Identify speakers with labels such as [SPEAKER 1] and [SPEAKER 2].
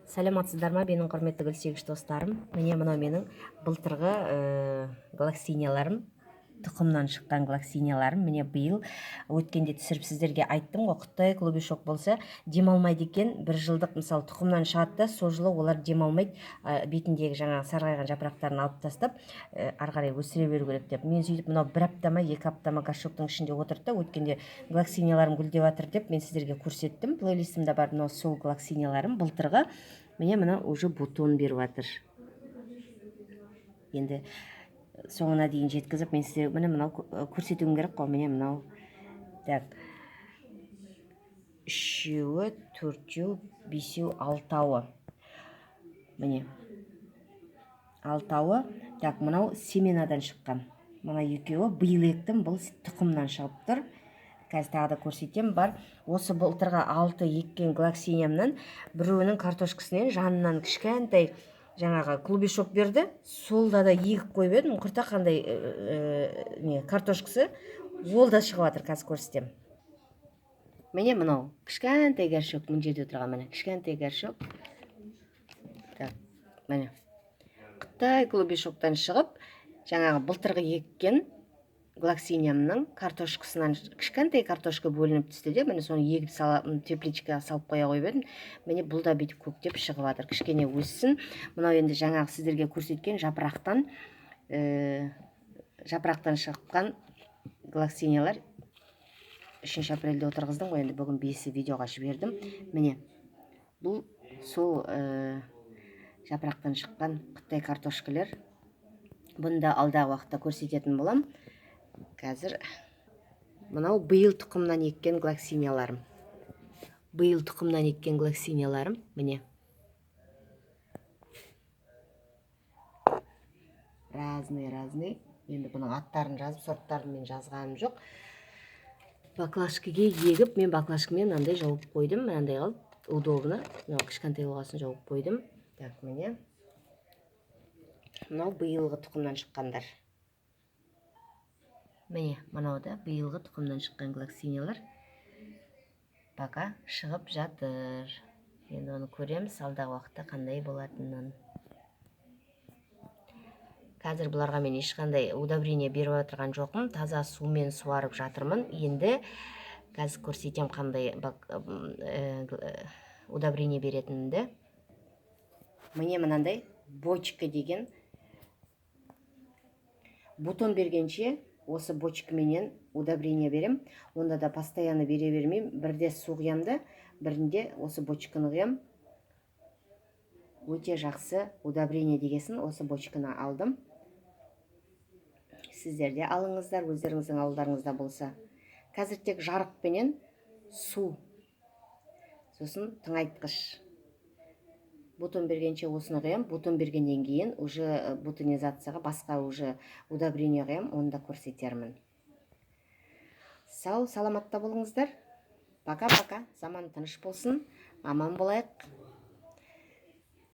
[SPEAKER 1] Саламатсыздар ма, менің құрметті гүлсегіш достарым? Міне мынау менің былтырғы глаксинияларым, тұқымнан шыққан глаксинияларым. Міне биыл өткенде түсіріп сіздерге айттым ғой, Құттай клубешок болса демалмайды екен. Бір жылдық мысалы тұқымнан шығады да, сол жылы олар демалмайды, бетіндегі жаңағы сарғайған жапырақтарын алып тастап ары қарай өсіре беру керек деп. Мен сөйтіп мынау бір аптама, екі аптама горшоктың ішінде отырды да, өткенде глаксинияларым гүлдеп жатыр деп мен сіздерге көрсеттім. Плейлистімде бар мынау сол глаксинияларым былтырғы. Міне мына уже бутон беріп жатыр. Енді соңына дейін жеткізіп мен сіздерге міне мынау көрсетуім керек қой. Міне мынау. Так. Үшеуі, төртеу, бесеу, алтауы. Міне. Алтауы. Так, мынау семенадан шыққан. Мына екеуі биыл ектім, бұл тұқымнан шығып тұр. Қазір тағы да көрсетем бар. Осы былтырға 6 еккен глаксиниямнан біреуінің картошкасынан жанынан кішкентай жаңағы клубешок берді. Солда да егіп қойып едім. Құрта қандай картошкасы. Ол да шығып жатыр, қазір көрсетем. Міне мынау кішкентай горшок, мына жерде отырған міне кішкентай горшок. Так, міне. Қытай клубешоктан шығып, жаңағы былтырғы еккен глаксиниямның картошкасынан кішкентай картошка бөлініп түсті де, міне соны егіп тепличкаға салып қоя қойып едім. Міне бұл да бүйтіп көктеп шығып жатыр, кішкене өссін. Мынау енді жаңағы сіздерге көрсеткен жапырақтан шыққан глаксиниялар. 3 апрельде отырғыздым ғой, енді бүгін 5 видеоға жібердім. Міне бұл сол жапырақтан шыққан Қытай картошкалар. Бұны да алдағы уақытта көрсететін болам. Қазір мынау биыл тұқымнан еккен глаксинияларым. Биыл тұқымнан еккен глаксинияларым, міне. Разный. Енді бұның аттарын жазып, сорттарын мен жазғаным жоқ. Баклажкаге егіп, мен баклажкамен мынандай жауып қойдым. Мынандай қалып, удобно. Мынау кішкентай болғасын жауып қойдым. Так, міне. Мынау биылғы тұқымнан шыққандар. Міне, мынау да биылғы тұқымнан шыққан глаксиниялар. Пока шығып жатыр. Енді оны көреміз алдағы уақытта қандай болатынын. Қазір бұларға мен ешқандай удобрение беріп отырған жоқпын. Таза сумен суарып жатырмын. Енді қазір көрсетем қандай удобрение беретінімді. Міне мынандай бочка деген. Бутон бергенше осы бочкаменен удобрение берем. Онда да постоянно бере бермеймін. Бірде су құямды, бірінде осы бочканы құям. Өте жақсы удобрение дегесін осы бочканы алдым. Сіздерде алыңыздар, өздеріңіздің ауылдарыңызда болса. Қазір тек жарықпенен су, сосын тыңайтқыш. Бутон бергенше осыны құям. Бутон бергеннен кейін уже бутонизацияға басқа уже удобрение құям, оны да көрсетермін. Сау, саламатта болыңыздар. Пока-пока. Заман тыныш болсын. Аман болайық.